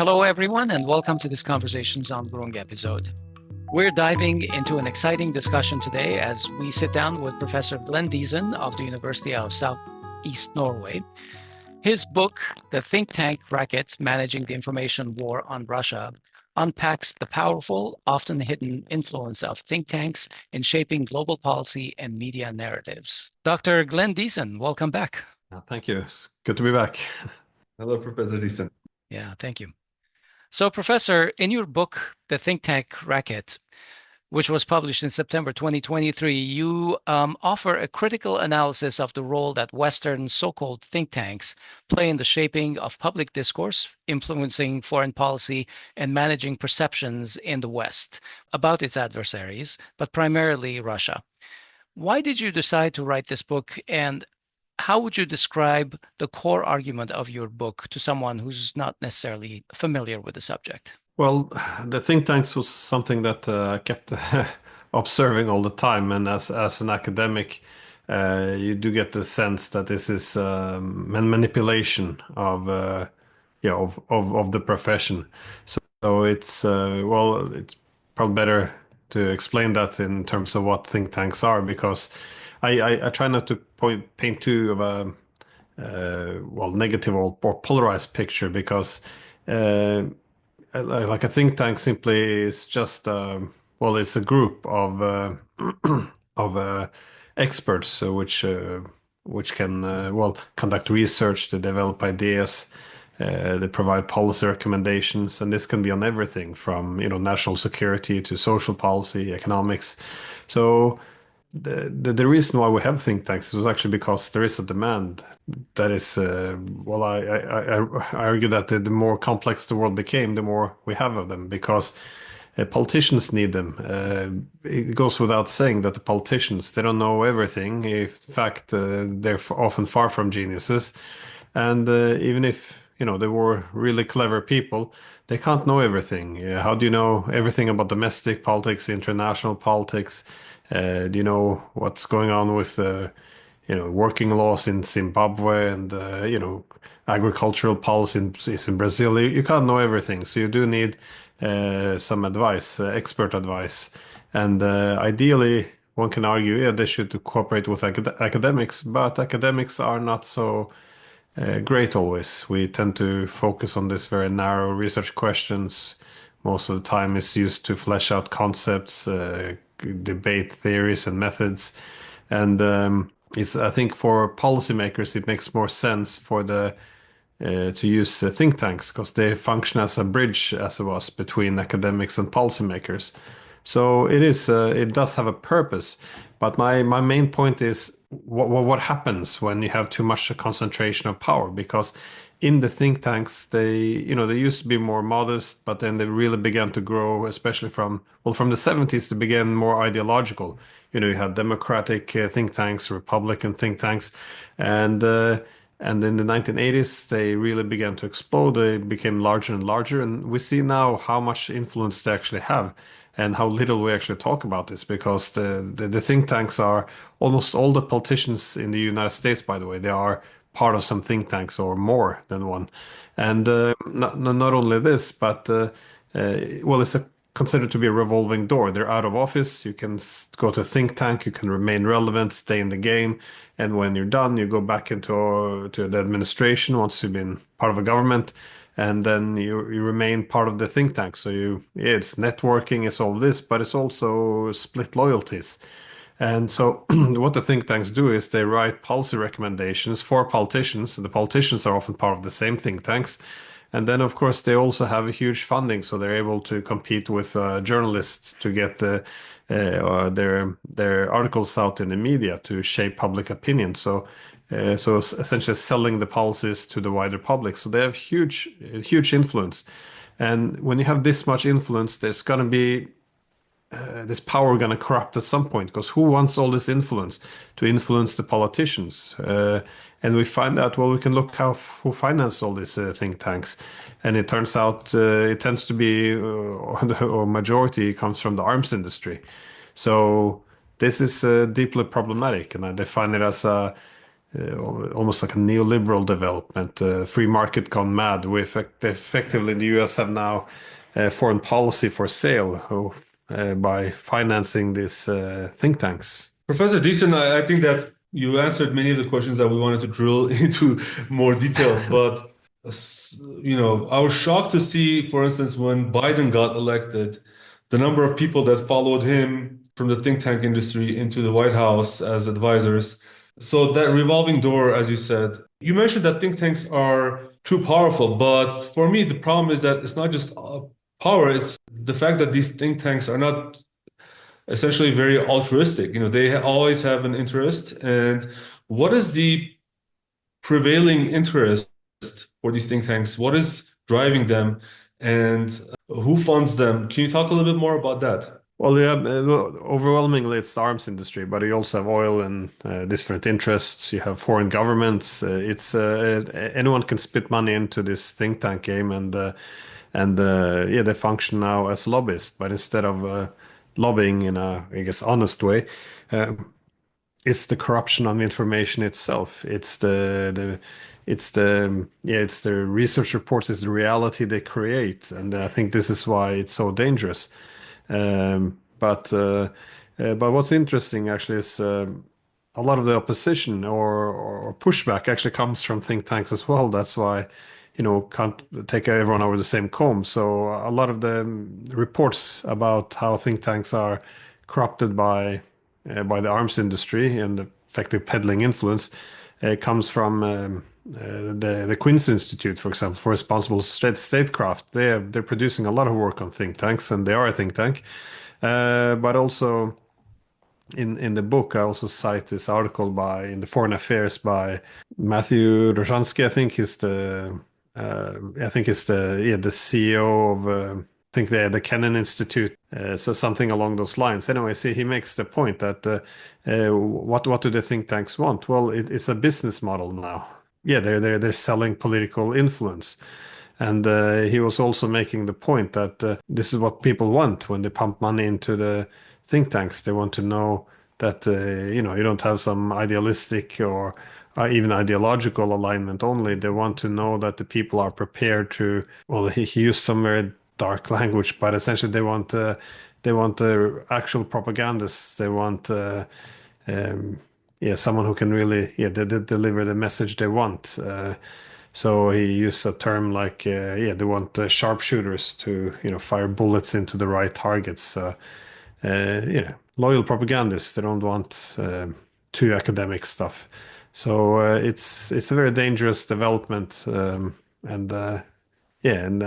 Hello, everyone, and welcome to this Conversations on Groong episode. We're diving into an exciting discussion today as we sit down with Professor Glenn Diesen of the University of Southeast Norway. His book, The Think Tank Racket, Managing the Information War on Russia, unpacks the powerful, often hidden influence of think tanks in shaping global policy and media narratives. Dr. Glenn Diesen, welcome back. Thank you. It's good to be back. Hello, Professor Diesen. Yeah, thank you. So, Professor, in your book, The Think Tank Racket, which was published in September 2023, you offer a critical analysis of the role that Western so-called think tanks play in the shaping of public discourse, influencing foreign policy, and managing perceptions in the West about its adversaries, but primarily Russia. Why did you decide to write this book, and how would you describe the core argument of your book to someone who's not necessarily familiar with the subject? Well, the think tanks was something that I kept observing all the time, and as an academic, you do get the sense that this is manipulation of of the profession. So it's it's probably better to explain that in terms of what think tanks are, because I try not to paint too of a negative or polarized picture, because like a think tank simply is just it's a group of experts which can conduct research, to develop ideas, they provide policy recommendations, and this can be on everything from national security to social policy, economics. So the reason why we have think tanks was actually because there is a demand that is I argue that the more complex the world became, the more we have of them, because politicians need them. It goes without saying that the politicians, they don't know everything. In fact, they're often far from geniuses, and even if they were really clever people, they can't know everything. How do you know everything about domestic politics, international politics? Do you know what's going on with working laws in Zimbabwe, and agricultural policies in Brazil? You can't know everything, so you do need some advice, expert advice, and ideally one can argue, yeah, they should cooperate with academics, but academics are not so great always. We tend to focus on this very narrow research questions. Most of the time is used to flesh out concepts, debate theories and methods. And I think for policymakers, it makes more sense for to use think tanks, because they function as a bridge, as it was, between academics and policymakers. So it does have a purpose. But my main point is what happens when you have too much concentration of power, because in the think tanks, they used to be more modest, but then they really began to grow, especially from the 70s. They began more ideological. You had democratic think tanks, Republican think tanks, and in the 1980s they really began to explode. They became larger and larger, and we see now how much influence they actually have, and how little we actually talk about this, because the think tanks are almost all the politicians in the United States, by the way, they are part of some think tanks, or more than one. And not only this, but it's considered to be a revolving door. They're out of office. You can go to a think tank, you can remain relevant, stay in the game, and when you're done, you go back into to the administration once you've been part of a government, and then you remain part of the think tank. So it's networking, it's all this, but it's also split loyalties. And so what the think tanks do is they write policy recommendations for politicians. The politicians are often part of the same think tanks. And then, of course, they also have a huge funding, so they're able to compete with journalists to get their articles out in the media to shape public opinion. So essentially selling the policies to the wider public. So they have huge influence. And when you have this much influence, there's going to be this power going to corrupt at some point, because who wants all this influence to influence the politicians? And we find out, well, we can look who financed all these think tanks, and it turns out it tends to be, or majority comes from the arms industry. So this is deeply problematic, and I define it as almost like a neoliberal development. Free market gone mad. Effectively, the US have now foreign policy for sale by financing these think tanks. Professor Diesen, I think that you answered many of the questions that we wanted to drill into more details, but I was shocked to see, for instance, when Biden got elected, the number of people that followed him from the think tank industry into the White House as advisors. So that revolving door, as you said, you mentioned that think tanks are too powerful, but for me, the problem is that it's not just power, it's the fact that these think tanks are not essentially very altruistic. They always have an interest. And what is the prevailing interest for these think tanks? What is driving them, and who funds them? Can you talk a little bit more about that? Well, yeah, overwhelmingly it's the arms industry, but you also have oil and different interests. You have foreign governments. It's anyone can spit money into this think tank game, and yeah, they function now as lobbyists. But instead of lobbying in a, I guess, honest way, uh, it's the corruption on the information itself. It's the research reports. It's the reality they create, and I think this is why it's so dangerous. But what's interesting actually is a lot of the opposition or pushback actually comes from think tanks as well. That's why, can't take everyone over the same comb. So a lot of the reports about how think tanks are corrupted by the arms industry and effective peddling influence comes from the Queen's Institute, for example, for responsible statecraft. They're producing a lot of work on think tanks, and they are a think tank. But also in the book, I also cite this article in the Foreign Affairs by Matthew Rozhansky. I think he's the CEO of I think the Kennan Institute, so something along those lines. Anyway, see, he makes the point that what do the think tanks want? Well, it's a business model now. Yeah, they're selling political influence. And he was also making the point that this is what people want when they pump money into the think tanks. They want to know that you don't have some idealistic or even ideological alignment only. They want to know that the people are prepared to. Well, he used some very dark language, but essentially they want actual propagandists. They want someone who can really deliver the message they want. So he used a term like, they want sharpshooters to, fire bullets into the right targets. Loyal propagandists. They don't want too academic stuff. So it's a very dangerous development. And I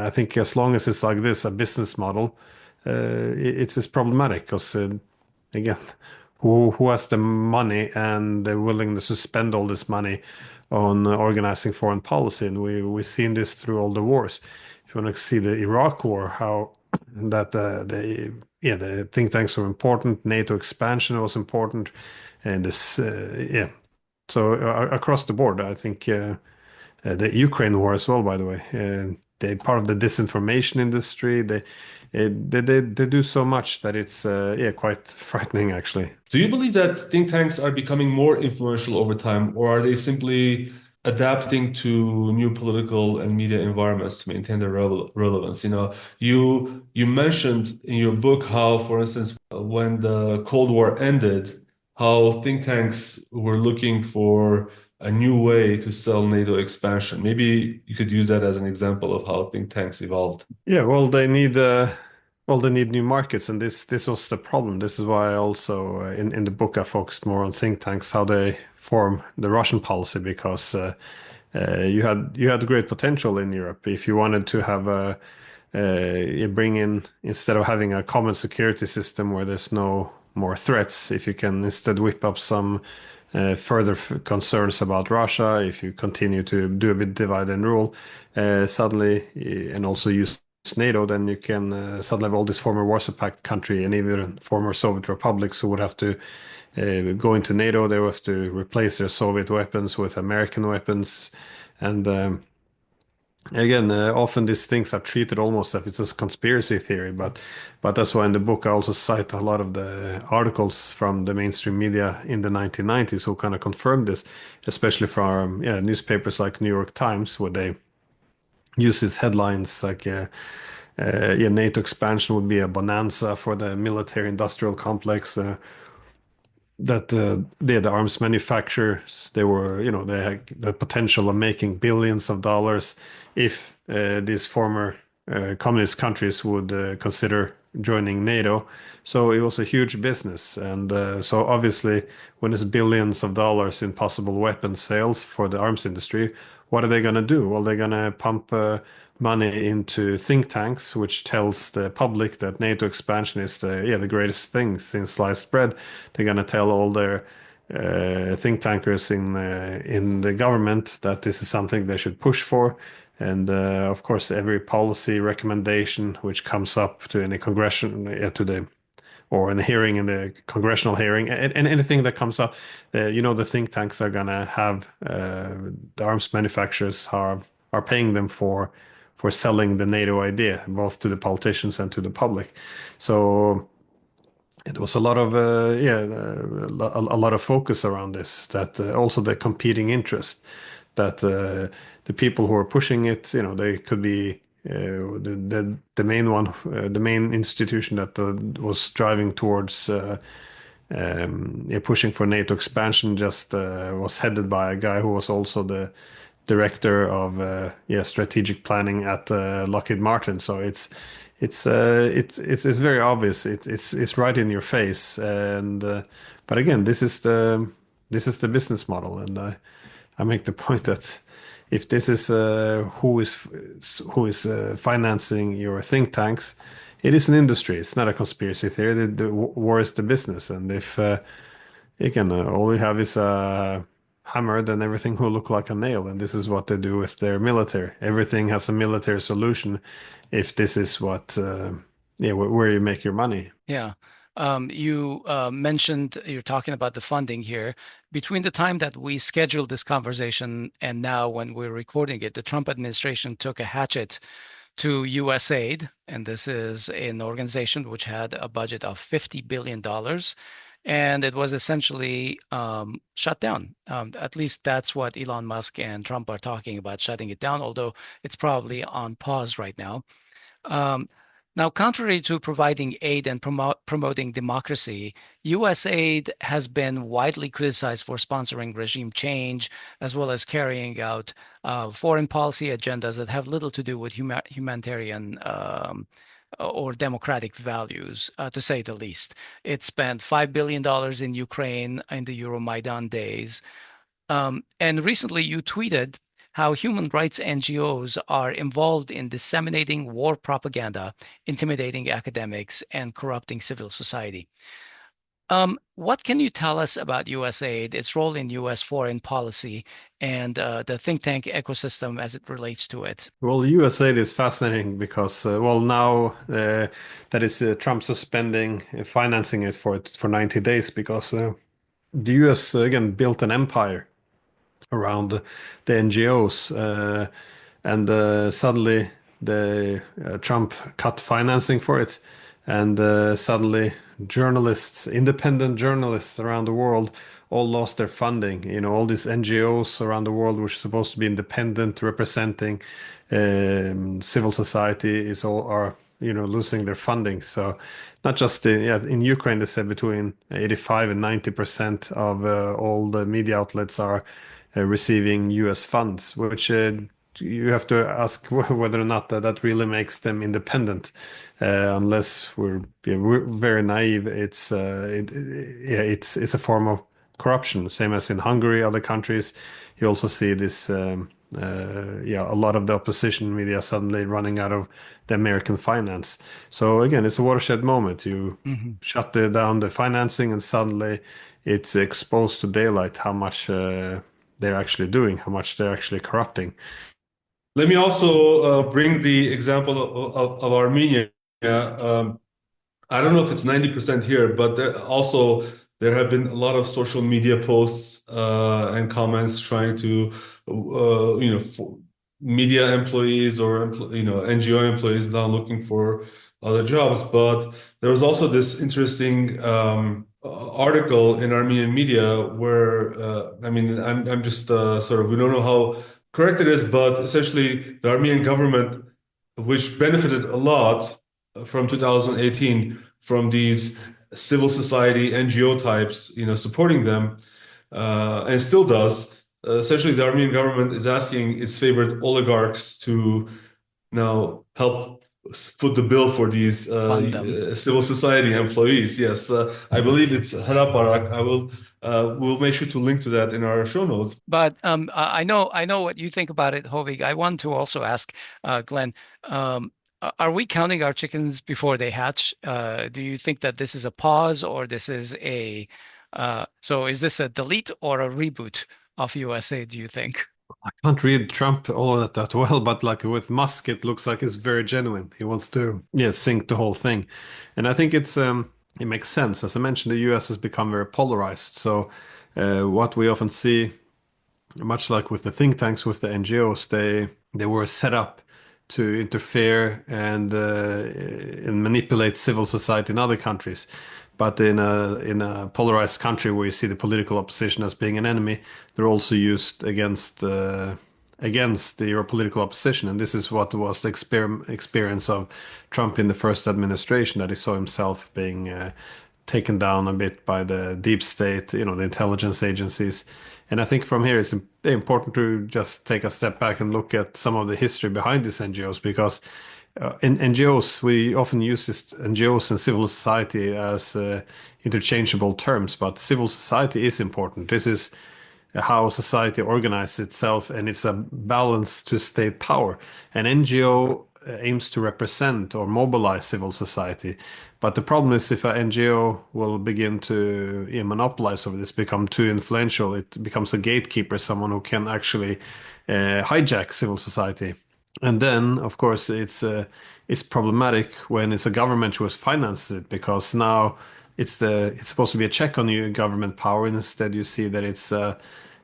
think as long as it's like this, a business model, it's problematic because again, who has the money and they're willing to spend all this money on organizing foreign policy, and we've seen this through all the wars. If you want to see the Iraq War, how that the think tanks were important, NATO expansion was important, and this So across the board, I think the Ukraine war as well. By the way, they're part of the disinformation industry. They do so much that it's quite frightening actually. Do you believe that think tanks are becoming more influential over time, or are they simply adapting to new political and media environments to maintain their relevance? You mentioned in your book how, for instance, when the Cold War ended, how think tanks were looking for a new way to sell NATO expansion. Maybe you could use that as an example of how think tanks evolved. Yeah, well, they need new markets, and this was the problem. This is why I also in the book I focused more on think tanks, how they form the Russian policy, because you had great potential in Europe if you wanted to have you bring in, instead of having a common security system where there's no more threats, if you can instead whip up some further concerns about Russia, if you continue to do a bit divide and rule, suddenly, and also use NATO, then you can suddenly have all these former Warsaw Pact country and even former Soviet republics who would have to go into NATO. They would have to replace their Soviet weapons with American weapons, and Again, often these things are treated almost as it's a conspiracy theory, but that's why in the book I also cite a lot of the articles from the mainstream media in the 1990s who kind of confirmed this, especially from newspapers like New York Times, where they use these headlines like NATO expansion would be a bonanza for the military industrial complex. That the arms manufacturers, they were, they had the potential of making billions of dollars if these former communist countries would consider joining NATO. So it was a huge business. And so obviously, when there's billions of dollars in possible weapon sales for the arms industry, what are they going to do? Well, they're going to pump money into think tanks, which tells the public that NATO expansion is the greatest thing since sliced bread. They're going to tell all their think tankers in the government that this is something they should push for. And of course, every policy recommendation which comes up to any congression to the or in the hearing, in the congressional hearing, and anything that comes up, the think tanks are gonna have the arms manufacturers are paying them for selling the NATO idea, both to the politicians and to the public. So it was a lot of a lot of focus around this. That also the competing interest that the people who are pushing it, they could be the main one, the main institution that was driving towards pushing for NATO expansion just was headed by a guy who was also the director of strategic planning at Lockheed Martin. So it's very obvious. It's right in your face. And but again, this is the business model, and I make the point that if this is who is financing your think tanks, it is an industry. It's not a conspiracy theory. The war is the business, and if again all you have is a hammer, then everything will look like a nail. And this is what they do with their military. Everything has a military solution. If this is what where you make your money. Yeah. You mentioned you're talking about the funding here. Between the time that we scheduled this conversation and now when we're recording it, the Trump administration took a hatchet to USAID, and this is an organization which had a budget of $50 billion, and it was essentially shut down. At least that's what Elon Musk and Trump are talking about, shutting it down, although it's probably on pause right now. Um, Now, contrary to providing aid and promoting democracy, USAID has been widely criticized for sponsoring regime change, as well as carrying out foreign policy agendas that have little to do with humanitarian or democratic values, to say the least. It spent $5 billion in Ukraine in the Euromaidan days. And recently you tweeted how human rights NGOs are involved in disseminating war propaganda, intimidating academics, and corrupting civil society. What can you tell us about USAID, its role in US foreign policy, and the think tank ecosystem as it relates to it? Well, USAID is fascinating because, now that is Trump suspending financing it for 90 days because the US again built an empire around the NGOs, and suddenly the Trump cut financing for it, and suddenly journalists, independent journalists around the world, all lost their funding. All these NGOs around the world, which are supposed to be independent, representing civil society, is all are losing their funding. So not just in Ukraine, they said between 85 and 90% of all the media outlets are receiving US funds, which you have to ask whether or not that really makes them independent. Unless we're very naive, it's a form of corruption, same as in Hungary, other countries. You also see this, a lot of the opposition media suddenly running out of the American finance. So again, it's a watershed moment. You shut down the financing, and suddenly it's exposed to daylight how much they're actually doing, how much they're actually corrupting. Let me also bring the example of Armenia. I don't know if it's 90% here, but there have been a lot of social media posts and comments trying to, media employees or NGO employees now looking for other jobs. But there was also this interesting article in Armenian media where I mean I'm just sort of we don't know how correct it is, but essentially the Armenian government, which benefited a lot from 2018 from these civil society NGO types, supporting them, and still does. Essentially, the Armenian government is asking its favorite oligarchs to now help foot the bill for these Fund them. civil society employees. Yes, I believe it's Haraparak. We'll make sure to link to that in our show notes. But I know what you think about it, Hovig. I want to also ask Glenn, are we counting our chickens before they hatch? Do you think that this is a pause or this is so is this a delete or a reboot of USA, do you think? I can't read Trump all of that well, but like with Musk, it looks like it's very genuine. He wants to, yeah, sink the whole thing, and I think it makes sense. As I mentioned, the U.S. has become very polarized. So what we often see, much like with the think tanks, with the NGOs, they were set up to interfere and manipulate civil society in other countries. But in a polarized country where you see the political opposition as being an enemy, they're also used against your political opposition. And this is what was the experience of Trump in the first administration, that he saw himself being taken down a bit by the deep state, the intelligence agencies. And I think from here it's important to just take a step back and look at some of the history behind these NGOs, because in NGOs, we often use this NGOs and civil society as interchangeable terms, but civil society is important. This is how society organizes itself, and it's a balance to state power. An NGO aims to represent or mobilize civil society. But the problem is if an NGO will begin to monopolize over this, become too influential, it becomes a gatekeeper, someone who can actually hijack civil society. And then, of course, it's problematic when it's a government who finances it, because now it's supposed to be a check on your government power, and instead you see that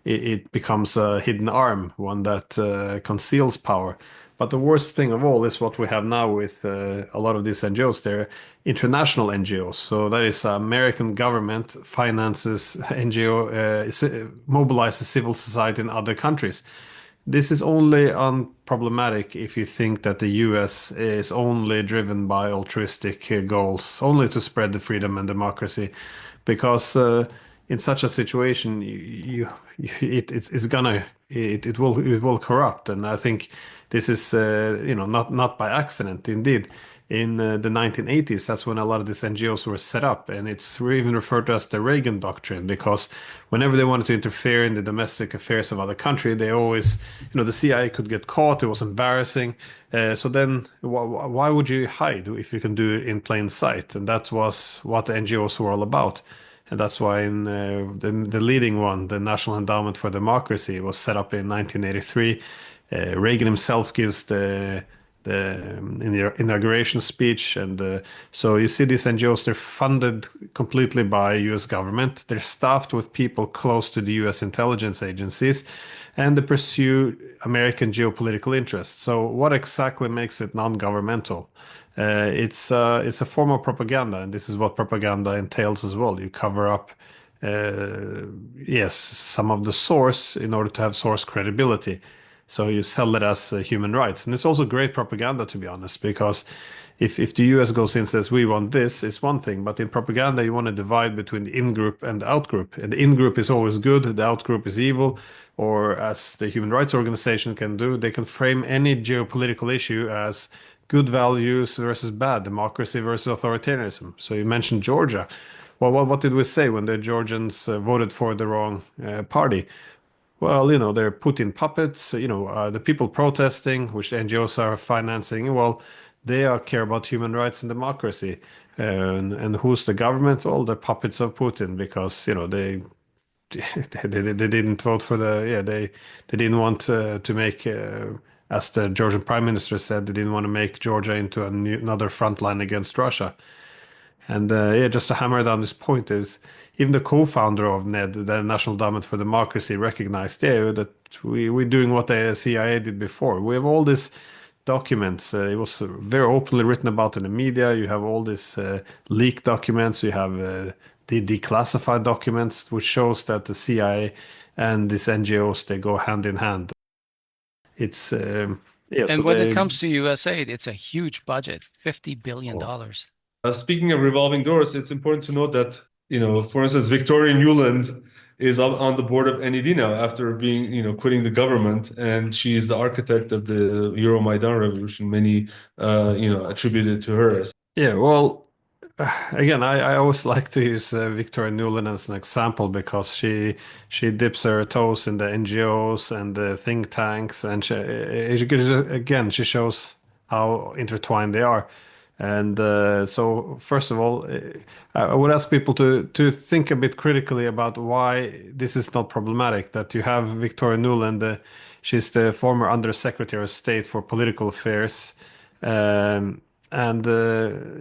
it becomes a hidden arm, one that conceals power. But the worst thing of all is what we have now with a lot of these NGOs. They're international NGOs. So that is American government finances NGO, mobilizes civil society in other countries. This is only unproblematic if you think that the US is only driven by altruistic goals, only to spread the freedom and democracy, because in such a situation, it will corrupt, and I think this is not by accident. Indeed, in the 1980s, that's when a lot of these NGOs were set up, and it's even referred to as the Reagan Doctrine, because whenever they wanted to interfere in the domestic affairs of other country, they always, the CIA could get caught. It was embarrassing. So then, why would you hide if you can do it in plain sight? And that was what the NGOs were all about. And that's why in the leading one, the National Endowment for Democracy, was set up in 1983. Reagan himself gives the in the inauguration speech, and so you see these NGOs, they're funded completely by U.S. government. They're staffed with people close to the U.S. intelligence agencies, and they pursue American geopolitical interests. So what exactly makes it non-governmental? It's a form of propaganda, and this is what propaganda entails as well. You cover up, yes, some of the source in order to have source credibility. So you sell it as human rights, and it's also great propaganda, to be honest, because if the US goes in and says we want this, it's one thing, but in propaganda you want to divide between the in-group and the out-group, and the in-group is always good, the out-group is evil, or as the human rights organization can do, they can frame any geopolitical issue as good values versus bad, democracy versus authoritarianism. So you mentioned Georgia. Well, what did we say when the Georgians voted for the wrong party? Well, they're Putin puppets. The people protesting, which the NGOs are financing, well, they care about human rights and democracy. And who's the government? Well, they're puppets of Putin, because, they they didn't vote for they didn't want to make, as the Georgian prime minister said, they didn't want to make Georgia into another front line against Russia. And just to hammer down this point is even the co-founder of NED, the National Endowment for Democracy, recognized that we're doing what the CIA did before. We have all these documents. It was very openly written about in the media. You have all these leaked documents. You have the declassified documents, which shows that the CIA and these NGOs, they go hand in hand. It's yeah. So And when it comes to USAID, it's a huge budget, $50 billion. Speaking of revolving doors, it's important to note that, for instance, Victoria Nuland is on the board of NED now after being, quitting the government, and she is the architect of the Euromaidan revolution. Many, attributed to her. Yeah, well, again, I always like to use Victoria Nuland as an example because she dips her toes in the NGOs and the think tanks, and again, she shows how intertwined they are. And so, first of all, I would ask people to think a bit critically about why this is not problematic. That you have Victoria Nuland, she's the former Undersecretary of State for Political Affairs. And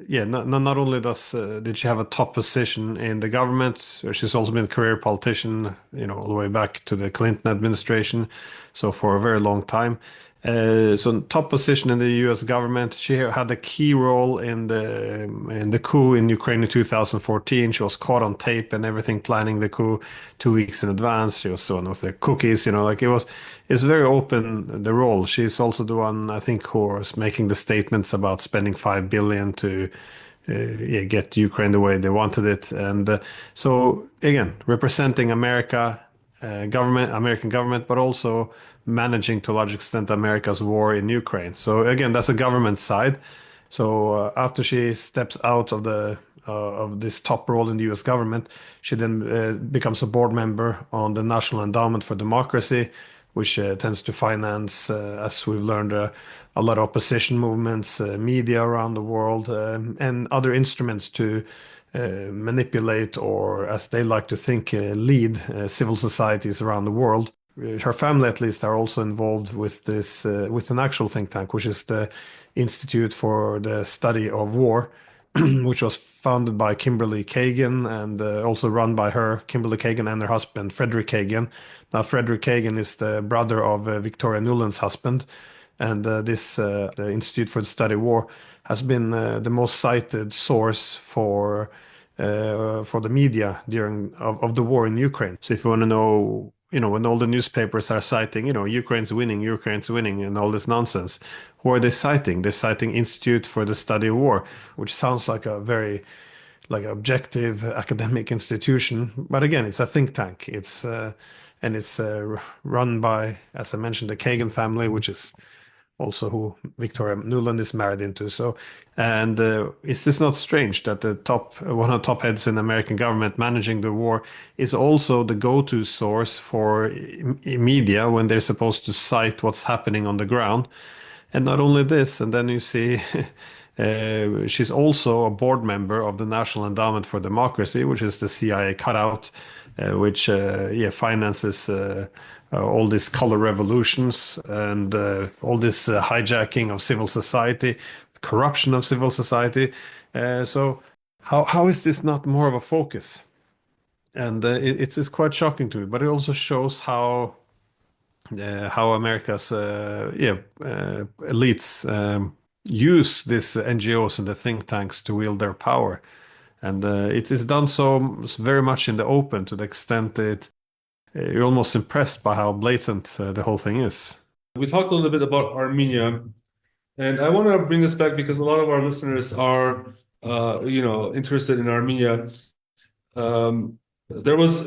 yeah, not only did she have a top position in the government, she's also been a career politician, all the way back to the Clinton administration, so for a very long time. So top position in the U.S. government. She had a key role in the coup in Ukraine in 2014. She was caught on tape and everything, planning the coup 2 weeks in advance. She was one of the cookies, it's very open, the role. She's also the one, I think, who was making the statements about spending $5 billion to get Ukraine the way they wanted it. And so again, representing American government, but also managing to a large extent America's war in Ukraine. So again, that's a government side. So after she steps out of this top role in the U.S. government, she then becomes a board member on the National Endowment for Democracy, which tends to finance, as we've learned, a lot of opposition movements, media around the world, and other instruments to manipulate, or as they like to think, lead civil societies around the world. Her family, at least, are also involved with this, with an actual think tank, which is the Institute for the Study of War, which was founded by Kimberly Kagan and also run by her, Kimberly Kagan, and her husband, Frederick Kagan. Now, Frederick Kagan is the brother of Victoria Nuland's husband, and the Institute for the Study of War has been the most cited source for the media of the war in Ukraine. So if you want to know, when all the newspapers are citing, Ukraine's winning, and all this nonsense, who are they citing? They're citing Institute for the Study of War, which sounds like a very objective academic institution, but again, it's a think tank. It's run by, as I mentioned, the Kagan family, which is also who Victoria Nuland is married into. So, and is this not strange that one of the top heads in the American government managing the war is also the go-to source for media when they're supposed to cite what's happening on the ground? And not only this, and then you see she's also a board member of the National Endowment for Democracy, which is the CIA cutout, which finances all these color revolutions and all this hijacking of civil society, corruption of civil society. So how is this not more of a focus? And it's quite shocking to me, but it also shows how America's elites use these NGOs and the think tanks to wield their power. And it is done so very much in the open, to the extent that you're almost impressed by how blatant the whole thing is. We talked a little bit about Armenia, and I want to bring this back because a lot of our listeners are, interested in Armenia. There was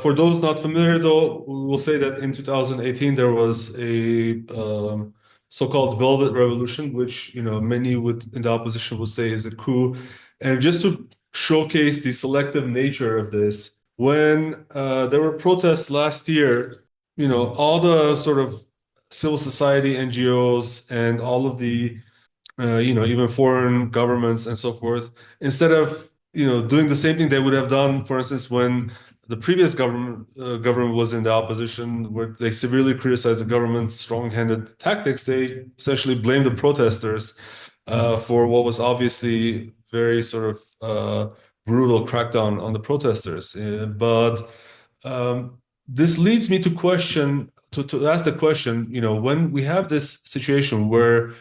for those not familiar, though, we will say that in 2018 there was a so-called Velvet Revolution, which many in the opposition would say is a coup. And just to showcase the selective nature of this, when there were protests last year, all the sort of civil society NGOs and all of the, even foreign governments and so forth, instead of, doing the same thing they would have done, for instance, when the previous government was in the opposition, where they severely criticized the government's strong-handed tactics, they essentially blamed the protesters for what was obviously very sort of brutal crackdown on the protesters. But this leads me to ask the question, when we have this situation where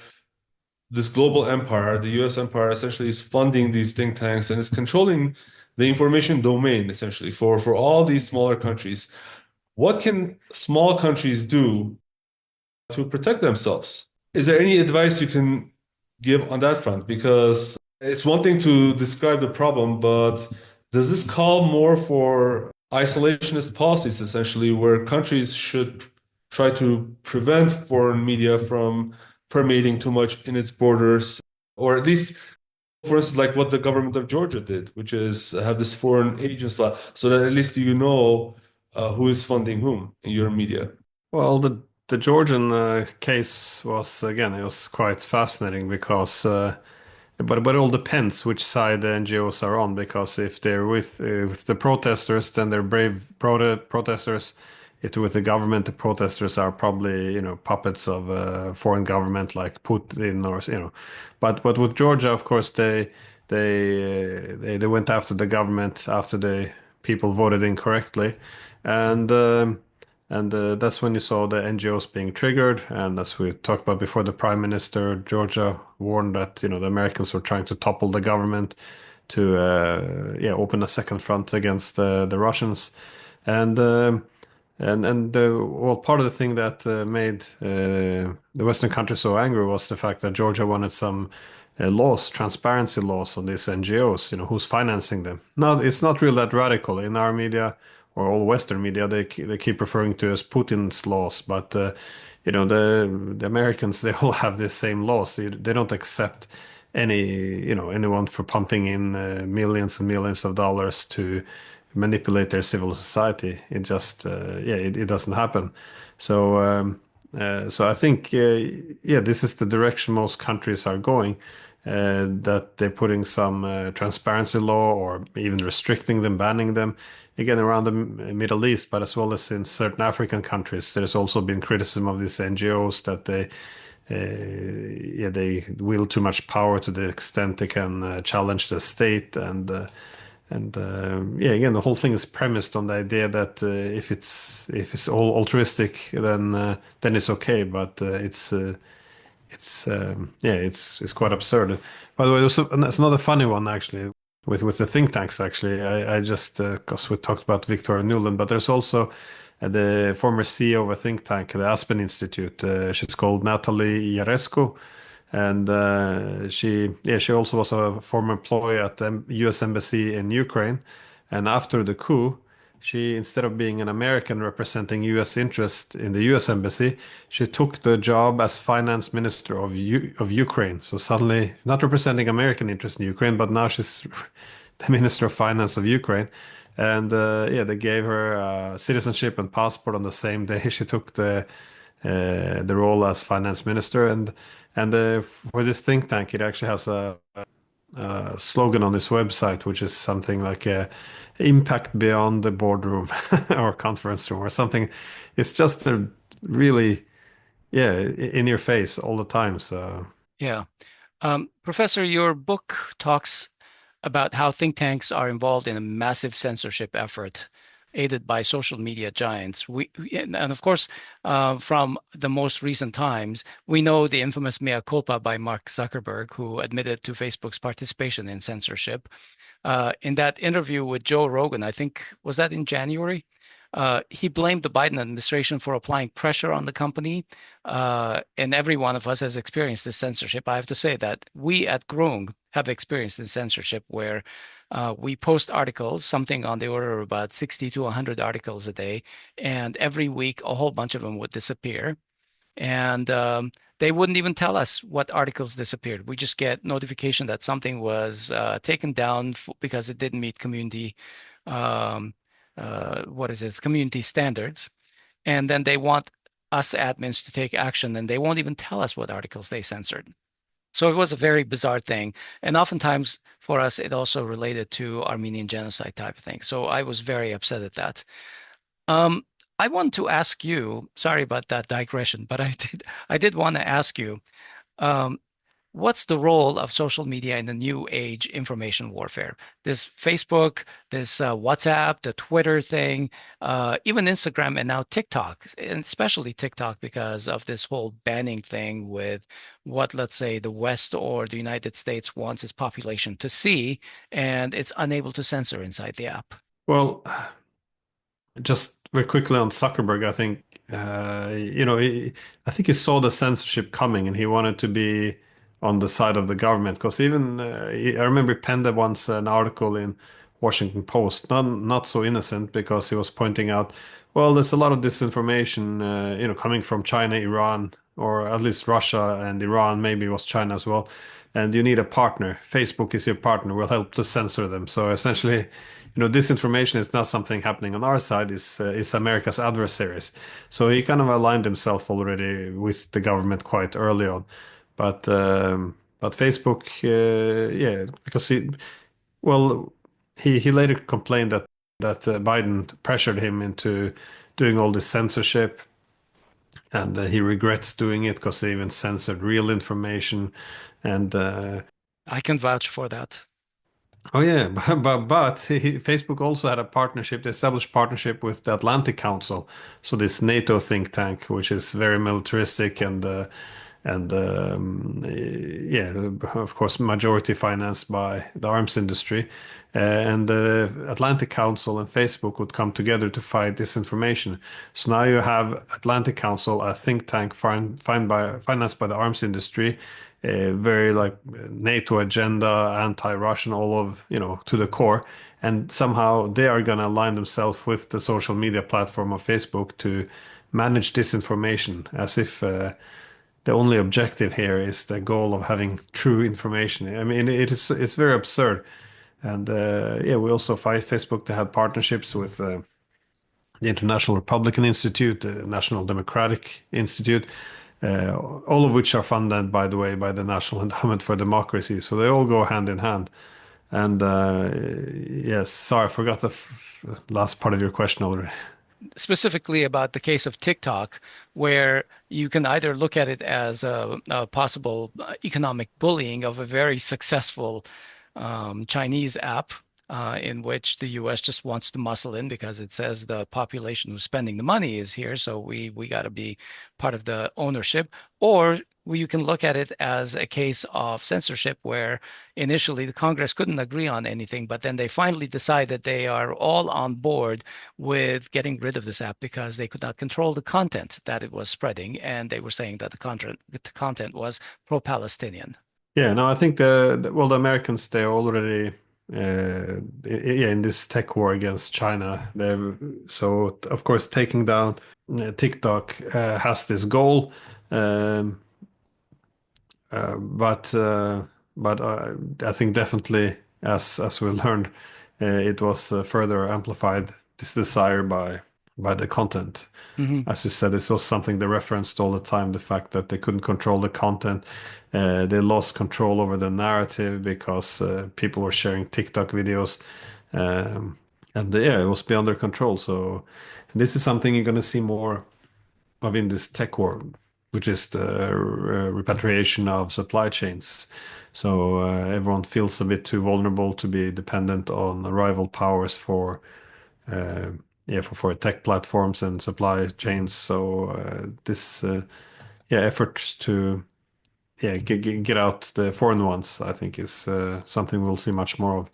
this global empire, the US empire, essentially is funding these think tanks and is controlling the information domain, essentially, for all these smaller countries. What can small countries do to protect themselves? Is there any advice you can give on that front? Because it's one thing to describe the problem, but does this call more for isolationist policies, essentially, where countries should try to prevent foreign media from permeating too much in its borders, or at least, for instance, like what the government of Georgia did, which is have this foreign agents law, so that at least who is funding whom in your media? Well, the Georgian case was again it was quite fascinating because but it all depends which side the NGOs are on, because if they're with the protesters, then they're brave protesters. If they're with the government, the protesters are probably puppets of a foreign government like Putin or But with Georgia, of course, they went after the government after the people voted incorrectly, and. That's when you saw the NGOs being triggered. And as we talked about before, the Prime Minister Georgia warned that the Americans were trying to topple the government to open a second front against the Russians. And well, part of the thing that made the Western countries so angry was the fact that Georgia wanted some transparency laws on these NGOs. Who's financing them. Now, it's not really that radical in our media or all Western media. They keep referring to as Putin's laws, but the Americans, they all have the same laws. They don't accept anyone for pumping in millions and millions of dollars to manipulate their civil society. It just it doesn't happen. So I think this is the direction most countries are going. That they're putting some transparency law or even restricting them, banning them. Again, around the Middle East, but as well as in certain African countries, there's also been criticism of these NGOs that they wield too much power to the extent they can challenge the state. Again, the whole thing is premised on the idea that if it's all altruistic, then it's okay. But it's quite absurd. By the way, there's another funny one actually with the think tanks. Actually, I just because we talked about Victoria Nuland, but there's also the former CEO of a think tank, the Aspen Institute. She's called Natalie Iarescu, and she also was a former employee at the U.S. Embassy in Ukraine. And after the coup, she, instead of being an American representing U.S. interest in the U.S. Embassy, she took the job as finance minister of Ukraine. So suddenly, not representing American interest in Ukraine, but now she's the minister of finance of Ukraine. And they gave her citizenship and passport on the same day she took the role as finance minister. And for this think tank, it actually has a slogan on this website, which is something like impact beyond the boardroom or conference room or something. It's just a really, in your face all the time. So, Yeah. Professor, your book talks about how think tanks are involved in a massive censorship effort aided by social media giants. And of course, from the most recent times, we know the infamous mea culpa by Mark Zuckerberg, who admitted to Facebook's participation in censorship. In that interview with Joe Rogan, I think, was that in January? He blamed the Biden administration for applying pressure on the company. And every one of us has experienced this censorship. I have to say that we at Groong have experienced this censorship where we post articles, something on the order of about 60 to 100 articles a day. And every week, a whole bunch of them would disappear. And they wouldn't even tell us what articles disappeared. We just get notification that something was taken down because it didn't meet um, community standards. And then they want us admins to take action, and they won't even tell us what articles they censored. So it was a very bizarre thing. And oftentimes for us, it also related to Armenian genocide type of thing. So I was very upset at that. Um, I want to ask you, sorry about that digression, but I did want to ask you, um, what's the role of social media in the new age information warfare? This Facebook, this WhatsApp, the Twitter thing, even Instagram, and now TikTok, and especially TikTok because of this whole banning thing with what, let's say, the West or the United States wants its population to see, and it's unable to censor inside the app. Well, just very quickly on Zuckerberg, I think I think he saw the censorship coming and he wanted to be on the side of the government because even I remember he penned once an article in Washington Post, not so innocent because he was pointing out, well, there's a lot of disinformation, coming from China, Iran, or at least Russia and Iran. Maybe it was China as well. And you need a partner. Facebook is your partner. Will help to censor them. So essentially, disinformation is not something happening on our side. Is America's adversaries. So he kind of aligned himself already with the government quite early on. But Facebook, yeah, because he later complained that Biden pressured him into doing all this censorship, and he regrets doing it because they even censored real information. And I can vouch for that. oh yeah, but Facebook also had a partnership, the established partnership with the Atlantic Council, so this NATO think tank, which is very militaristic and yeah, of course, majority financed by the arms industry. And the Atlantic Council and Facebook would come together to fight disinformation. So now you have Atlantic Council, a think tank financed by the arms industry, very like NATO agenda, anti-Russian, all of, to the core. And somehow they are going to align themselves with the social media platform of Facebook to manage disinformation as if the only objective here is the goal of having true information. I mean, it's very absurd. And yeah, we also fight Facebook to have partnerships with the International Republican Institute, the National Democratic Institute, all of which are funded, by the way, by the National Endowment for Democracy. So they all go hand in hand. And yes, sorry, I forgot the last part of your question already. Specifically about the case of TikTok, where you can either look at it as a possible economic bullying of a very successful Chinese app in which the US just wants to muscle in because it says the population who's spending the money is here, so we got to be part of the ownership. Or you can look at it as a case of censorship where initially the Congress couldn't agree on anything, but then they finally decide that they are all on board with getting rid of this app because they could not control the content that it was spreading, and they were saying that the content was pro-Palestinian. Yeah, no, I think well, the Americans, they're already yeah, in this tech war against China. So of course taking down TikTok has this goal, um, but I think definitely as we learned, it was further amplified this desire by the content. Mhm. As you said, this was something they referenced all the time, the fact that they couldn't control the content. They lost control over the narrative because people were sharing TikTok videos. And yeah, it was beyond their control. So this is something you're going to see more of in this tech war, which is the repatriation of supply chains. So everyone feels a bit too vulnerable to be dependent on rival powers for uh, yeah, for tech platforms and supply chains. So this yeah, efforts to yeah get out the foreign ones, I think, is something we'll see much more of.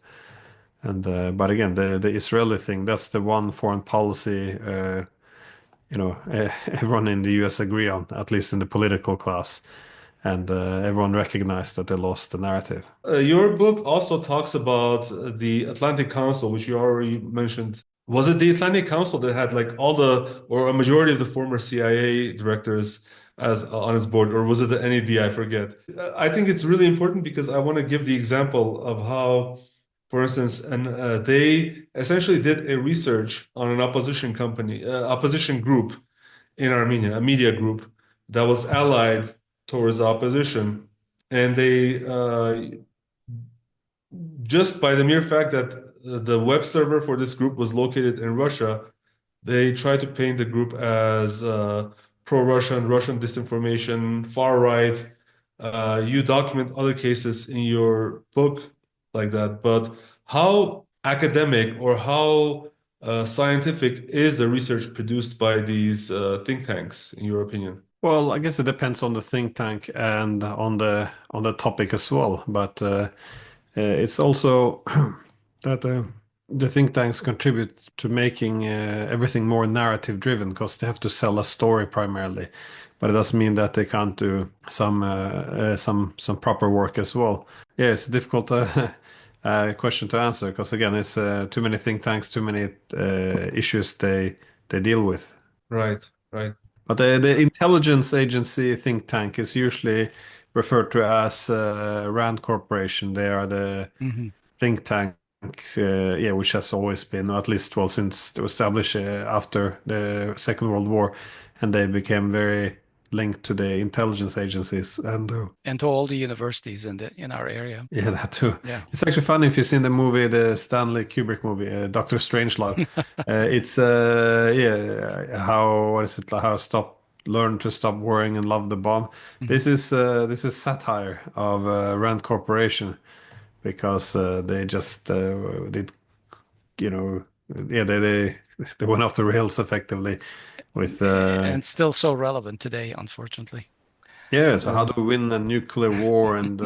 And but again, the Israeli thing, that's the one foreign policy everyone in the US agree on, at least in the political class, and everyone recognized that they lost the narrative. Your book also talks about the Atlantic Council, which you already mentioned. Was it the Atlantic Council that had like all or a majority of the former CIA directors as on its board, or was it the NED? I forget. I think it's really important because I want to give the example of how, for instance, and they essentially did a research on an opposition group in Armenia, a media group that was allied towards the opposition, and they just by the mere fact that the web server for this group was located in Russia, they tried to paint the group as pro-Russian, Russian disinformation, far right, You document other cases in your book like that, but how academic or how scientific is the research produced by these think tanks, in your opinion? Well, I guess it depends on the think tank and on the topic as well. But it's also that the think tanks contribute to making everything more narrative driven because they have to sell a story primarily. But it doesn't mean that they can't do some proper work as well. Yeah, it's a difficult question to answer because again, it's too many think tanks, too many issues they deal with. Right, right. But the intelligence agency think tank is usually referred to as Rand Corporation. They are the Hmm. think tank, yeah, which has always been, or at least, well, since they were established after the Second World War, and they became very linked to the intelligence agencies. And And to all the universities in our area. yeah, that too. Yeah. It's actually funny if you've seen the movie, the Stanley Kubrick movie, Doctor Strangelove. It's yeah, how what is it? How stop learn to stop worrying and love the bomb. Mhm. This is satire of Rand Corporation because they just did you know yeah they went off the rails effectively with And still so relevant today, unfortunately. yeah. So how Yeah. do we win a nuclear war and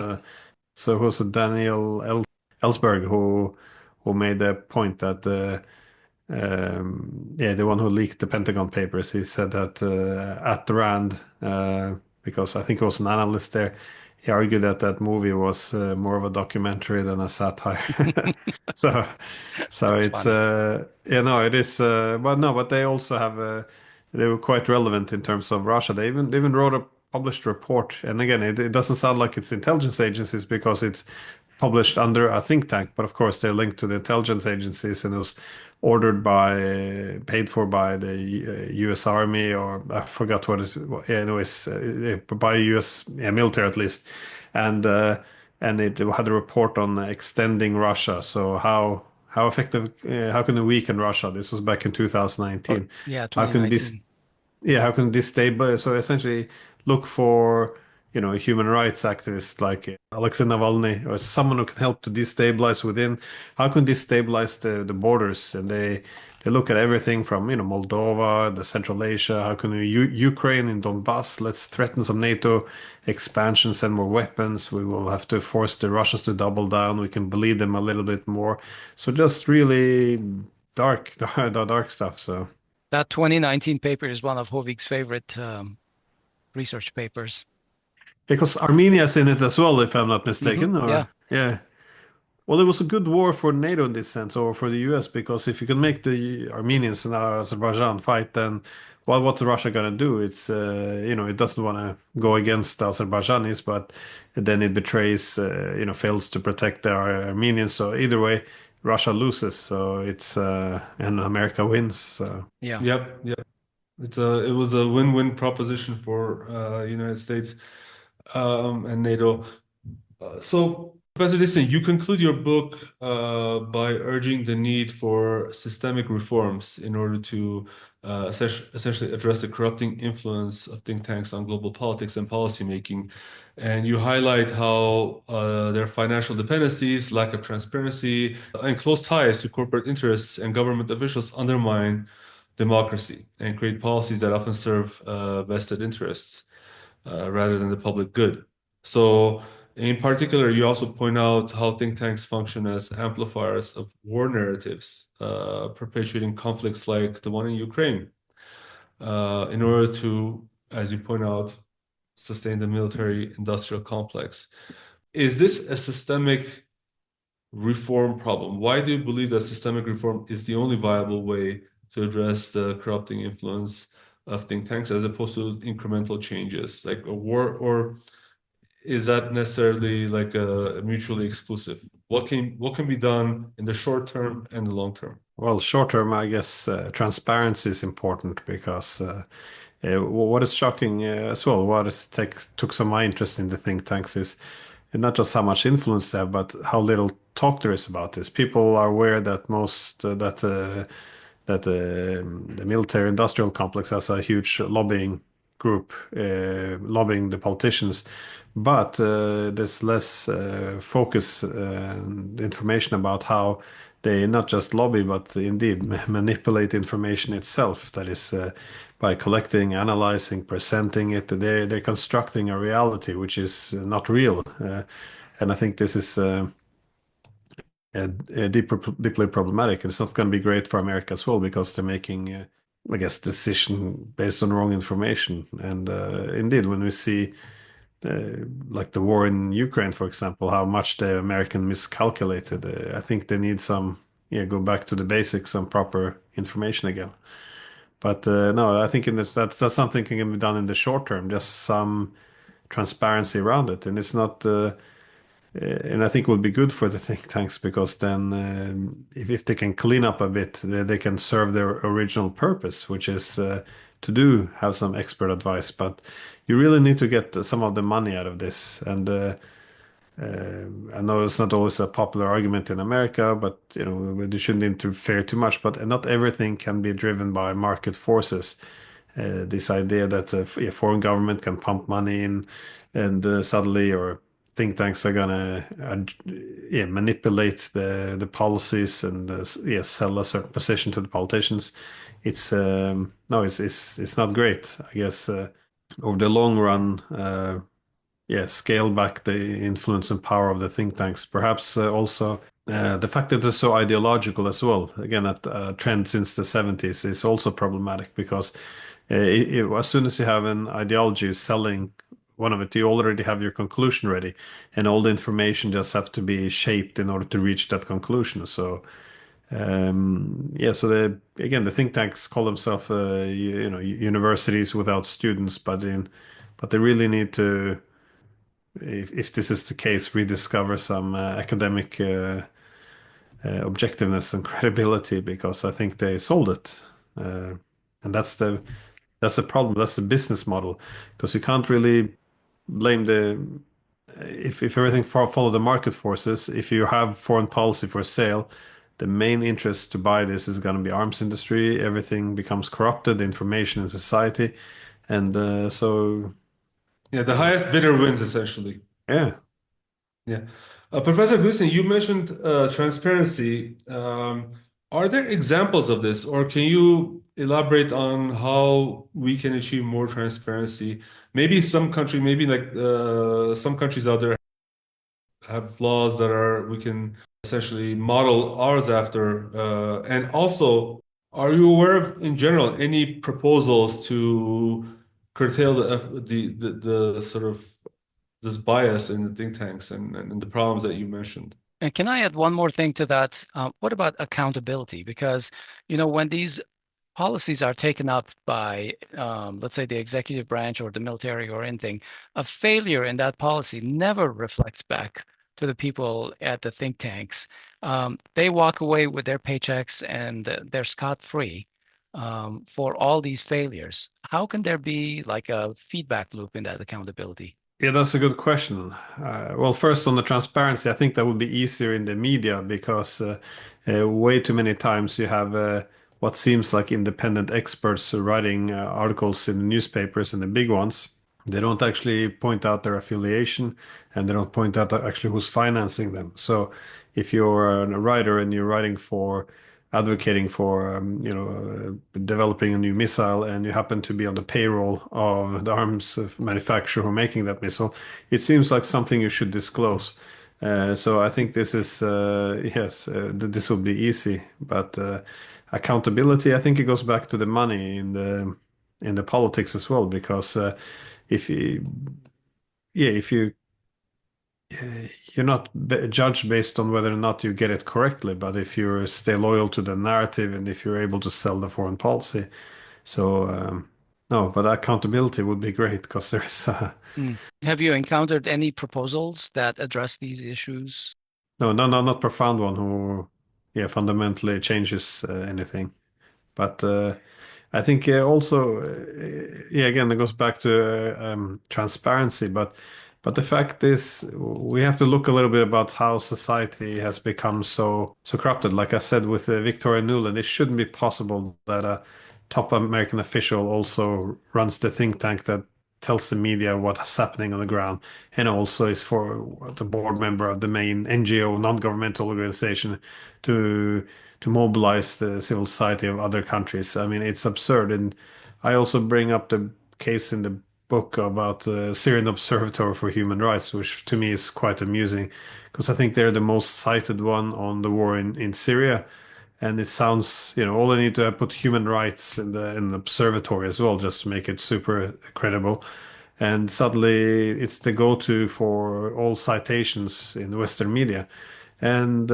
so it was Daniel Ellsberg who made the point that yeah, the one who leaked the Pentagon Papers, he said that at Rand, because I think he was an analyst there, he argued that that movie was more of a documentary than a satire. So, so That's it's funny. yeah, no, it is, but no, but they also have they were quite relevant in terms of Russia. They even wrote a published report, and again, it doesn't sound like it's intelligence agencies because it's published under a think tank, but of course they're linked to the intelligence agencies, and it was ordered by, paid for by the U.S. Army, or I forgot what it. Yeah, anyways, by U.S. yeah, military at least, and uh, and it had a report on extending Russia. So how effective, how can we weaken Russia? This was back in Oh, 2019. yeah, How can this 2019. yeah, how can destabilize? So essentially, look for human rights activists like Alexei Navalny or someone who can help to destabilize within. How can destabilize the borders? And they look at everything from Moldova, the Central Asia. How can we Ukraine in Donbass? Let's threaten some NATO expansion, send more weapons. We will have to force the Russians to double down. We can bleed them a little bit more. So just really dark, dark stuff. So. That 2019 paper is one of Hovik's favorite research papers. Because Armenia's in it as well, if I'm not mistaken, Yeah. or yeah. Well, it was a good war for NATO in this sense, or for the US, because if you can make the Armenians and Azerbaijan fight, then well, what's Russia gonna do? It's it doesn't want to go against the Azerbaijanis, but then it betrays, fails to protect the Armenians. So either way, Russia loses. So it's and America wins. So. Yeah. Yep, yep. It was a win-win proposition for United States and NATO. So, Professor Diesen, you conclude your book by urging the need for systemic reforms in order to essentially address the corrupting influence of think tanks on global politics and policymaking. And you highlight how their financial dependencies, lack of transparency, and close ties to corporate interests and government officials undermine democracy and create policies that often serve vested interests rather than the public good. So, in particular, you also point out how think tanks function as amplifiers of war narratives, perpetuating conflicts like the one in Ukraine, in order to, as you point out, sustain the military industrial complex. Is this a systemic reform problem? Why do you believe that systemic reform is the only viable way to address the corrupting influence of think tanks as opposed to incremental changes like a war, or is that necessarily like a mutually exclusive? What can be done in the short term and the long term? Well, short term, I guess transparency is important because what is shocking as well, took some of my interest in the think tanks is not just how much influence they have, but how little talk there is about this. People are aware that the military industrial complex has a huge lobbying group lobbying the politicians, but there's less focus and information about how they not just lobby, but indeed manipulate information itself. That is, by collecting, analyzing, presenting it, they're constructing a reality which is not real. And I think this is deeply problematic. It's not going to be great for America as well because they're making, I guess, decision based on wrong information. And indeed, when we see like the war in Ukraine, for example, how much the American miscalculated, I think they need some, yeah, go back to the basics, some proper information again. But no, I think that's something can be done in the short term, just some transparency around it, and it's not. And I think it would be good for the think tanks because then, if they can clean up a bit, they can serve their original purpose, which is to do have some expert advice. But you really need to get some of the money out of this. And I know it's not always a popular argument in America, but you know they shouldn't interfere too much. But not everything can be driven by market forces. This idea that a foreign government can pump money in and suddenly or think tanks are gonna yeah, manipulate the policies and yeah, sell a certain position to the politicians. It's no, it's not great. I guess over the long run, yeah, scale back the influence and power of the think tanks. Perhaps also the fact that it's so ideological as well. Again, a trend since the 70s is also problematic because as soon as you have an ideology selling one of it, you already have your conclusion ready, and all the information just have to be shaped in order to reach that conclusion. So, yeah, so again, the think tanks call themselves, you know, universities without students, but they really need to, if this is the case, rediscover some academic objectiveness and credibility because I think they sold it, and that's the problem. That's the business model because you can't really blame the if everything follow the market forces. If you have foreign policy for sale, the main interest to buy this is going to be arms industry. Everything becomes corrupted, information in society, and so Yeah, the highest bidder wins essentially. yeah. Yeah. Professor Gleason, you mentioned transparency. Are there examples of this, or can you elaborate on how we can achieve more transparency? Maybe some country, maybe like some countries out there have laws that are we can essentially model ours after. And also, are you aware of, in general, any proposals to curtail the sort of this bias in the think tanks and the problems that you mentioned? And can I add one more thing to that? What about accountability? Because, you know, when these policies are taken up by, let's say, the executive branch or the military or anything, a failure in that policy never reflects back to the people at the think tanks. They walk away with their paychecks and they're scot-free for all these failures. How can there be like a feedback loop in that accountability? Yeah, that's a good question. Well, first on the transparency, I think that would be easier in the media because way too many times you have what seems like independent experts writing articles in the newspapers and the big ones. They don't actually point out their affiliation and they don't point out actually who's financing them. So if you're a writer and you're writing for advocating for you know developing a new missile and you happen to be on the payroll of the arms manufacturer who are making that missile, it seems like something you should disclose. So I think this is yes, this will be easy, but accountability, I think it goes back to the money in the politics as well, because if you yeah if you you're not judged based on whether or not you get it correctly, but if you stay loyal to the narrative and if you're able to sell the foreign policy. So, no, but accountability would be great because there's Have you encountered any proposals that address these issues? not profound one who, yeah, fundamentally changes anything. But I think also, yeah, again, it goes back to transparency. But the fact is, we have to look a little bit about how society has become so corrupted. Like I said with Victoria Nuland, it shouldn't be possible that top American official also runs the think tank that tells the media what's happening on the ground, and also is for the board member of the main NGO, non-governmental organization, to mobilize the civil society of other countries. I mean, it's absurd. And I also bring up the case in the book about the Syrian Observatory for Human Rights, which to me is quite amusing because I think they're the most cited one on the war in Syria. And it sounds, all they need to put human rights in the observatory as well, just to make it super credible. And suddenly it's the go-to for all citations in Western media. And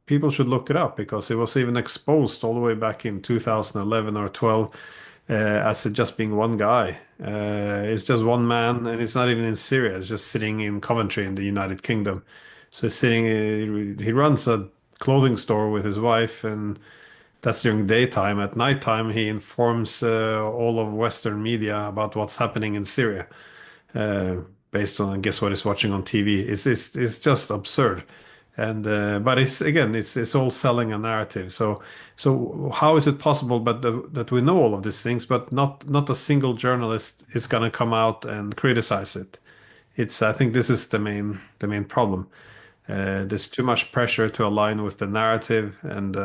people should look it up because it was even exposed all the way back in 2011 or 12 as it just being one guy. It's just one man, and it's not even in Syria. It's just sitting in Coventry in the United Kingdom. So he's sitting, he runs a clothing store with his wife, and that's during daytime. At nighttime, he informs all of Western media about what's happening in Syria, uh, based on, guess what he's watching on TV. It's just absurd. And but it's all selling a narrative. So how is it possible that we know all of these things, but not a single journalist is going to come out and criticize it? I think this is the main problem. There's too much pressure to align with the narrative, and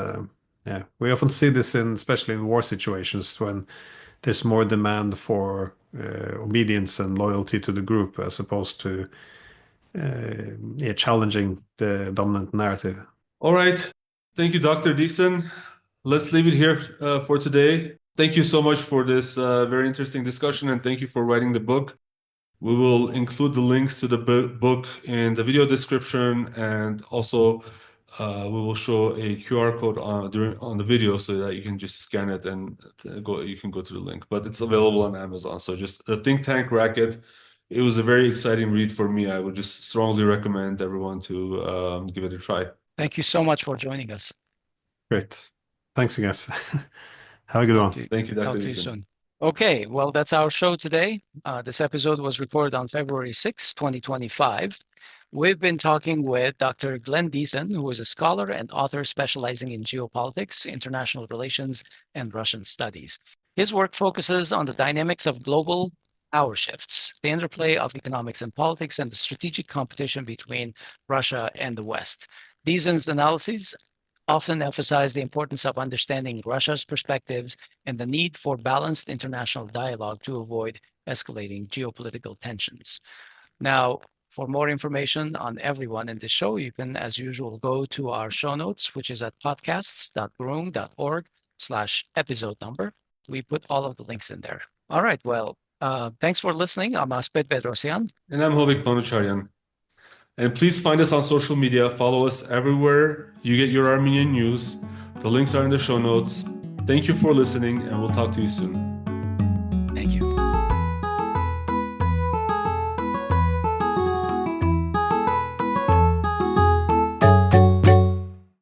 yeah, we often see this especially in war situations when there's more demand for obedience and loyalty to the group as opposed to yeah, challenging the dominant narrative. All right. Thank you, Dr. Diesen. Let's leave it here for today. Thank you so much for this very interesting discussion, and thank you for writing the book. We will include the links to the book in the video description, and also we will show a QR code on the video so that you can just scan it and you can go to the link. But it's available on Amazon. So just the Think Tank Racket. It was a very exciting read for me. I would just strongly recommend everyone to give it a try. Thank you so much for joining us. Great. Thanks, you guys. Have a good one. Thank you, Dr. Talk to you Diesen. soon. Okay, well, that's our show today. This episode was recorded on February 6, 2025. We've been talking with Dr. Glenn Diesen, who is a scholar and author specializing in geopolitics, international relations, and Russian studies. His work focuses on the dynamics of global power shifts, the interplay of economics and politics, and the strategic competition between Russia and the West. Diesen's analyses often emphasize the importance of understanding Russia's perspectives and the need for balanced international dialogue to avoid escalating geopolitical tensions. Now, for more information on everyone in this show, you can, as usual, go to our show notes, which is at podcasts.groong.org/episode number. We put all of the links in there. All right, well, thanks for listening. I'm Asbed Bedrossian. And I'm Hovik Manucharyan. And please find us on social media. Follow us everywhere you get your Armenian news. The links are in the show notes. Thank you for listening, and we'll talk to you soon.